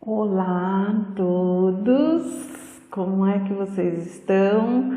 Olá a todos, como é que vocês estão?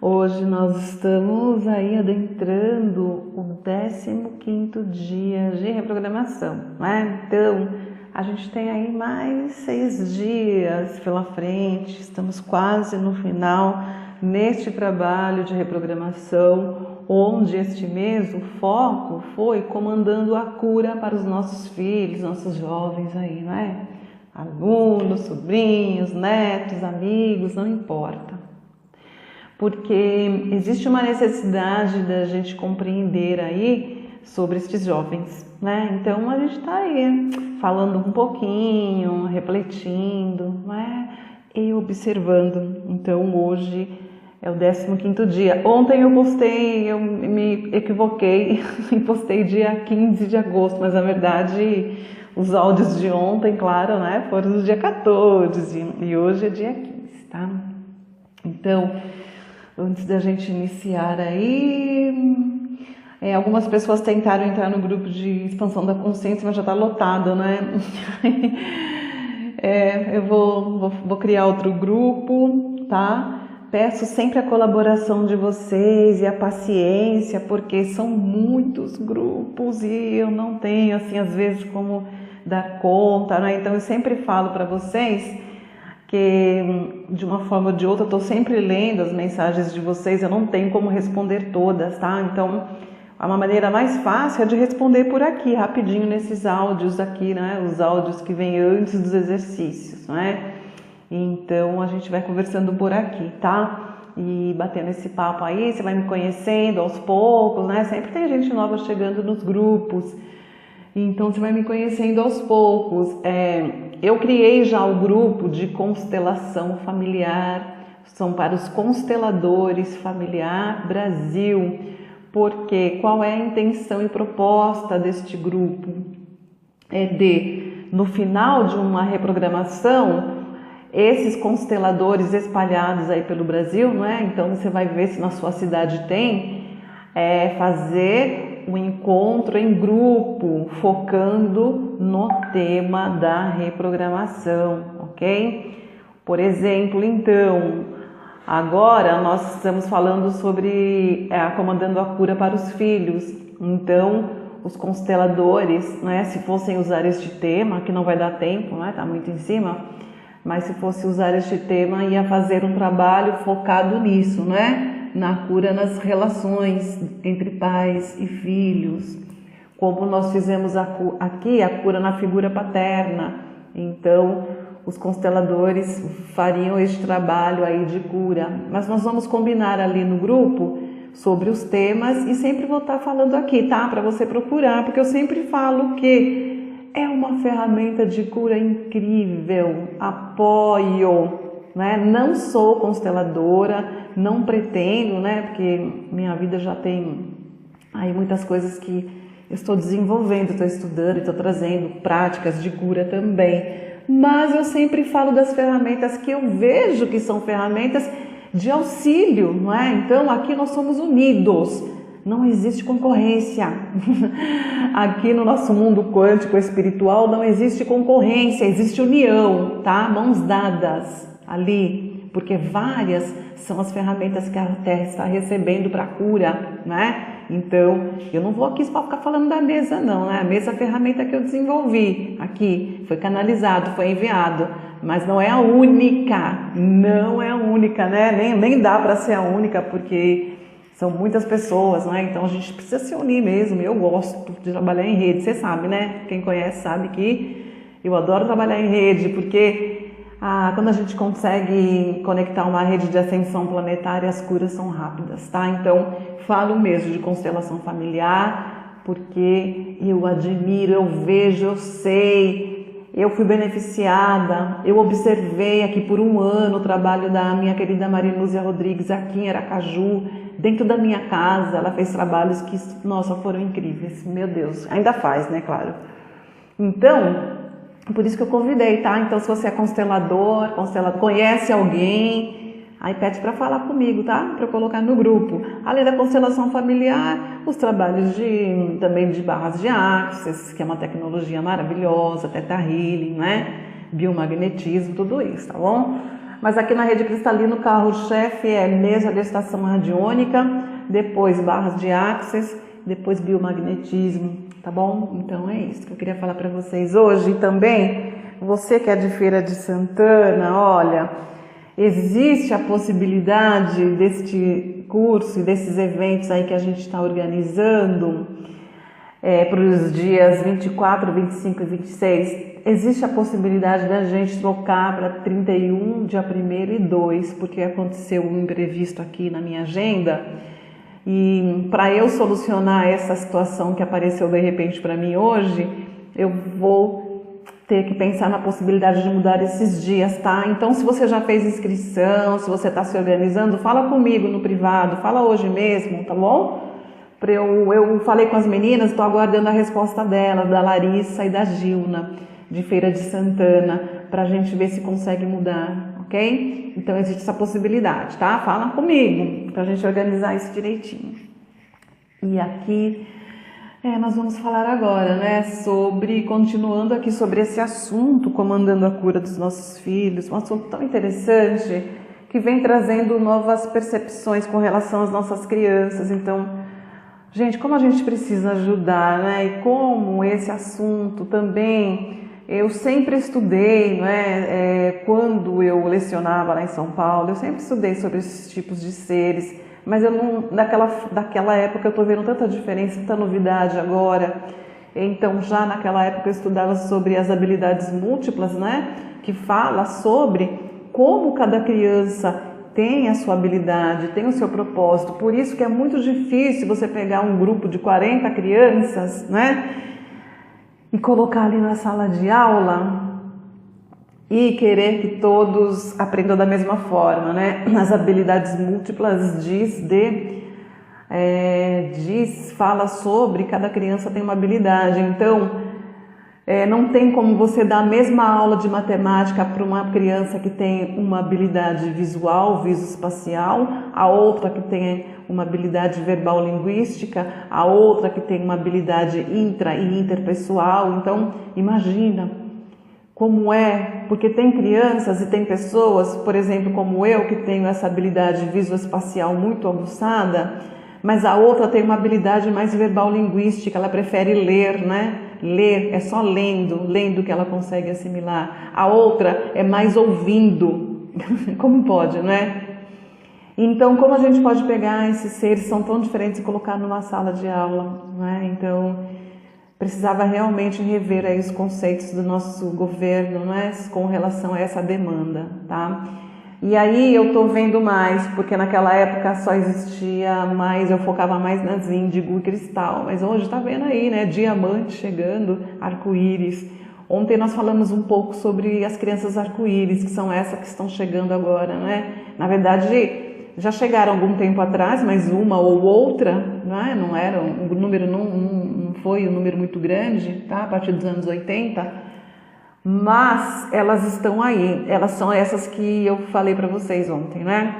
Hoje nós estamos aí adentrando o 15º dia de reprogramação, né? Então, a gente tem aí mais 6 dias pela frente, estamos quase no final neste trabalho de reprogramação, onde este mês o foco foi comandando a cura para os nossos filhos, nossos jovens aí, não é? Alunos, sobrinhos, netos, amigos, não importa. Porque existe uma necessidade da gente compreender aí sobre estes jovens, né? Então a gente está aí falando um pouquinho, refletindo, né? E observando. Então hoje é o 15º dia. Ontem eu postei, eu me equivoquei e postei dia 15 de agosto, mas na verdade os áudios de ontem, claro, né, foram do dia 14 e hoje é dia 15, tá? Então, antes da gente iniciar aí, algumas pessoas tentaram entrar no grupo de expansão da consciência, mas já tá lotado, né? Eu vou criar outro grupo, tá? Peço sempre a colaboração de vocês e a paciência, porque são muitos grupos e eu não tenho, assim, às vezes como dar conta, né? Então eu sempre falo para vocês que de uma forma ou de outra eu estou sempre lendo as mensagens de vocês, eu não tenho como responder todas, tá? Então uma maneira mais fácil é de responder por aqui, rapidinho nesses áudios aqui, né? Os áudios que vêm antes dos exercícios, né? Então a gente vai conversando por aqui, tá? E batendo esse papo aí, você vai me conhecendo aos poucos, né? Sempre tem gente nova chegando nos grupos, então você vai me conhecendo aos poucos. Eu criei já o grupo de constelação familiar, são para os consteladores familiar Brasil, porque qual é a intenção e proposta deste grupo? No final de uma reprogramação, esses consteladores espalhados aí pelo Brasil, não é? Então você vai ver se na sua cidade tem, fazer um encontro em grupo, focando no tema da reprogramação, ok? Por exemplo, então, agora nós estamos falando sobre comandando a cura para os filhos. Então, os consteladores, né, se fossem usar este tema, que não vai dar tempo, né, tá muito em cima, mas se fosse usar este tema, ia fazer um trabalho focado nisso, né? Na cura nas relações entre pais e filhos, como nós fizemos aqui a cura na figura paterna. Então, os consteladores fariam este trabalho aí de cura, mas nós vamos combinar ali no grupo sobre os temas e sempre vou estar falando aqui, tá? Para você procurar, porque eu sempre falo que é uma ferramenta de cura incrível, apoio, né? Não sou consteladora, não pretendo, né? Porque minha vida já tem aí muitas coisas que eu estou desenvolvendo, estou estudando e estou trazendo práticas de cura também. Mas eu sempre falo das ferramentas que eu vejo que são ferramentas de auxílio, não é? Então aqui nós somos unidos, não existe concorrência. Aqui no nosso mundo quântico espiritual não existe concorrência, existe união, tá? Mãos dadas ali, porque várias são as ferramentas que a Terra está recebendo para cura, né? Então, eu não vou aqui só ficar falando da mesa não, né? A mesa é a ferramenta que eu desenvolvi aqui, foi canalizado, foi enviado, mas não é a única, não é a única, né? Nem dá para ser a única, porque são muitas pessoas, né? Então a gente precisa se unir mesmo. Eu gosto de trabalhar em rede, você sabe, né? Quem conhece sabe que eu adoro trabalhar em rede, porque quando a gente consegue conectar uma rede de ascensão planetária, as curas são rápidas, tá? Então, falo mesmo de constelação familiar, porque eu admiro, eu vejo, eu sei, eu fui beneficiada, eu observei aqui por um ano o trabalho da minha querida Marinúzia Rodrigues aqui em Aracaju, dentro da minha casa. Ela fez trabalhos que, nossa, foram incríveis, meu Deus, ainda faz, né, claro. Então, por isso que eu convidei, tá? Então, se você é constelador, conhece alguém, aí pede para falar comigo, tá? Para eu colocar no grupo. Além da constelação familiar, os trabalhos também de barras de Axis, que é uma tecnologia maravilhosa, Theta Healing, né? biomagnetismo, tudo isso, tá bom? Mas aqui na rede cristalina o carro-chefe é mesa de estação radiônica, depois barras de axis, depois biomagnetismo, tá bom? Então é isso que eu queria falar para vocês hoje. E também, você que é de Feira de Santana, olha, existe a possibilidade deste curso e desses eventos aí que a gente está organizando para os dias 24, 25 e 26, existe a possibilidade da gente trocar para 31, dia 1º e 2, porque aconteceu um imprevisto aqui na minha agenda. E para eu solucionar essa situação que apareceu de repente para mim hoje, eu vou ter que pensar na possibilidade de mudar esses dias, tá? Então, se você já fez inscrição, se você está se organizando, fala comigo no privado, fala hoje mesmo, tá bom? Eu falei com as meninas, estou aguardando a resposta delas, da Larissa e da Gilna, de Feira de Santana, para a gente ver se consegue mudar, ok? Então existe essa possibilidade, tá? Fala comigo, para a gente organizar isso direitinho. E aqui, nós vamos falar agora, né, continuando aqui sobre esse assunto, comandando a cura dos nossos filhos, um assunto tão interessante, que vem trazendo novas percepções com relação às nossas crianças. Então, gente, como a gente precisa ajudar, né? E como esse assunto também, eu sempre estudei, né? Quando eu lecionava lá em São Paulo, eu sempre estudei sobre esses tipos de seres, mas eu não, daquela época eu estou vendo tanta diferença, tanta novidade agora. Então, já naquela época eu estudava sobre as habilidades múltiplas, né? Que fala sobre como cada criança tem a sua habilidade, tem o seu propósito. Por isso que é muito difícil você pegar um grupo de 40 crianças, né, e colocar ali na sala de aula e querer que todos aprendam da mesma forma, né? As habilidades múltiplas fala sobre cada criança tem uma habilidade. Então, não tem como você dar a mesma aula de matemática para uma criança que tem uma habilidade visual, visoespacial, a outra que tem uma habilidade verbal linguística, a outra que tem uma habilidade intra e interpessoal. Então, imagina como é, porque tem crianças e tem pessoas, por exemplo, como eu, que tenho essa habilidade visoespacial muito aguçada, mas a outra tem uma habilidade mais verbal linguística, ela prefere ler, né? Ler é só lendo que ela consegue assimilar. A outra é mais ouvindo. Como pode, né? Então, como a gente pode pegar esses seres que são tão diferentes e colocar numa sala de aula, né? Então, precisava realmente rever aí os conceitos do nosso governo, né? Com relação a essa demanda, tá? E aí eu tô vendo mais, porque naquela época só existia mais, eu focava mais nas índigo e cristal, mas hoje tá vendo aí, né, diamante chegando, arco-íris. Ontem nós falamos um pouco sobre as crianças arco-íris, que são essas que estão chegando agora, né? Na verdade, já chegaram algum tempo atrás, mas uma ou outra, né? Não era, o número não foi um número muito grande, tá? A partir dos anos 80. Mas elas estão aí, elas são essas que eu falei para vocês ontem, né?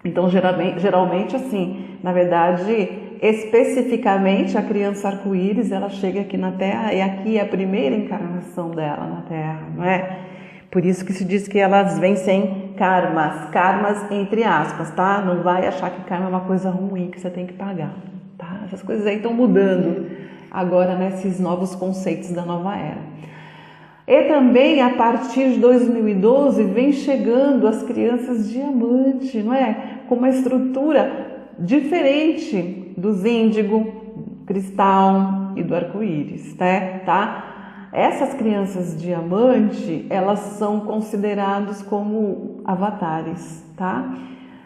Então, geralmente assim, na verdade, especificamente a criança arco-íris, ela chega aqui na Terra e aqui é a primeira encarnação dela na Terra, não é? Por isso que se diz que elas vêm sem karmas entre aspas, tá? Não vai achar que karma é uma coisa ruim que você tem que pagar, tá? Essas coisas aí estão mudando agora nesses novos conceitos da nova era. E também, a partir de 2012, vem chegando as crianças diamante, não é? Com uma estrutura diferente dos índigo, cristal e do arco-íris, tá? Essas crianças diamante, elas são consideradas como avatares, tá?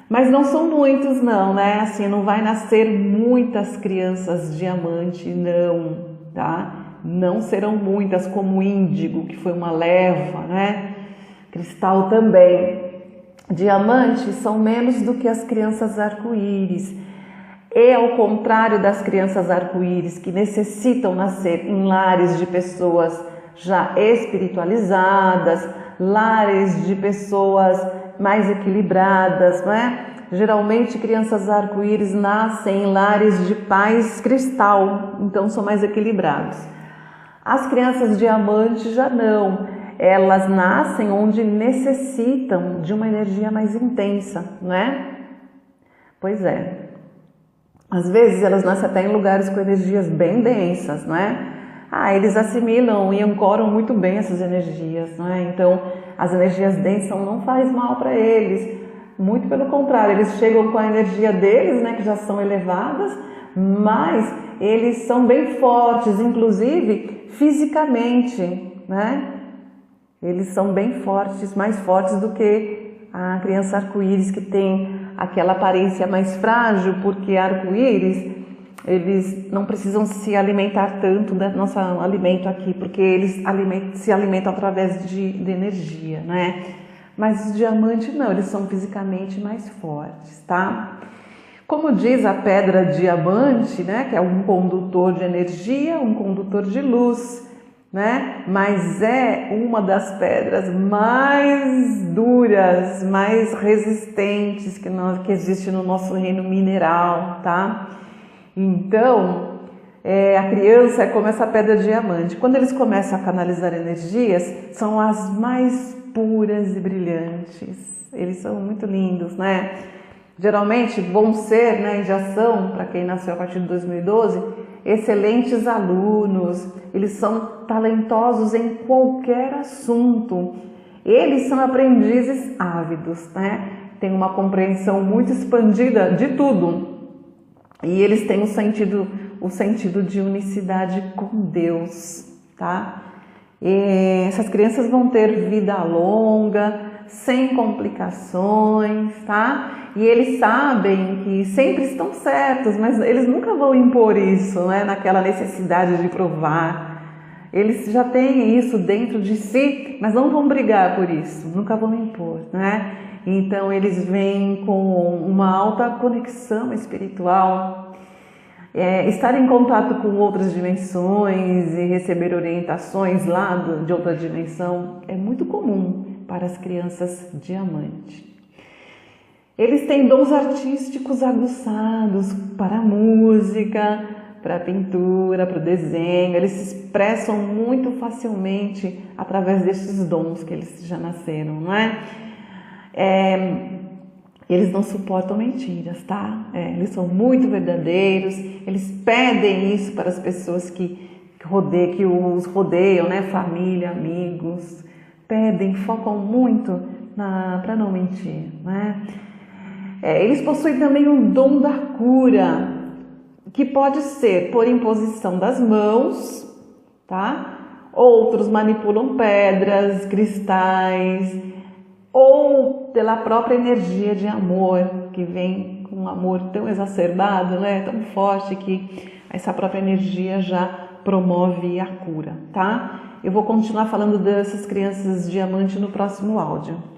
Mas não são muitos não, né? Assim, não vai nascer muitas crianças diamante, não, tá? Não serão muitas como índigo, que foi uma leva, né? Cristal também. Diamante são menos do que as crianças arco-íris. E ao contrário das crianças arco-íris, que necessitam nascer em lares de pessoas já espiritualizadas, lares de pessoas mais equilibradas, né? Geralmente crianças arco-íris nascem em lares de pais cristal, então são mais equilibrados. As crianças diamante já não. elas nascem onde necessitam de uma energia mais intensa, não é? Pois é. Às vezes elas nascem até em lugares com energias bem densas, não é? Eles assimilam e ancoram muito bem essas energias, não é? Então, as energias densas não faz mal para eles. Muito pelo contrário, eles chegam com a energia deles, né, que já são elevadas, mas eles são bem fortes, inclusive fisicamente, né? Eles são bem fortes, mais fortes do que a criança arco-íris, que tem aquela aparência mais frágil, porque arco-íris, eles não precisam se alimentar tanto do nosso alimento aqui, porque eles se alimentam através de energia, né? Mas os diamantes não, eles são fisicamente mais fortes, tá? Como diz a pedra diamante, né, que é um condutor de energia, um condutor de luz, né? Mas é uma das pedras mais duras, mais resistentes que existe no nosso reino mineral, tá? Então, a criança é como essa pedra diamante. Quando eles começam a canalizar energias, são as mais puras e brilhantes. Eles são muito lindos, né? Geralmente vão ser, né, já são, para quem nasceu a partir de 2012, excelentes alunos. Eles são talentosos em qualquer assunto. Eles são aprendizes ávidos, né? Tem uma compreensão muito expandida de tudo. E eles têm o sentido de unicidade com Deus, tá? E essas crianças vão ter vida longa, sem complicações, tá? E eles sabem que sempre estão certos, mas eles nunca vão impor isso, né? Naquela necessidade de provar. Eles já têm isso dentro de si, mas não vão brigar por isso, nunca vão impor, né? Então eles vêm com uma alta conexão espiritual, estar em contato com outras dimensões e receber orientações lá de outra dimensão é muito comum para as crianças diamante. Eles têm dons artísticos aguçados para a música, para a pintura, para o desenho. Eles se expressam muito facilmente através desses dons que eles já nasceram, não é? Eles não suportam mentiras, tá? Eles são muito verdadeiros. Eles pedem isso para as pessoas que os rodeiam, né? Família, amigos. Pedem, focam muito para não mentir, né? Eles possuem também o dom da cura, que pode ser por imposição das mãos, tá? Outros manipulam pedras, cristais, ou pela própria energia de amor, que vem com um amor tão exacerbado, né? Tão forte que essa própria energia já promove a cura, tá? Eu vou continuar falando dessas crianças diamante no próximo áudio.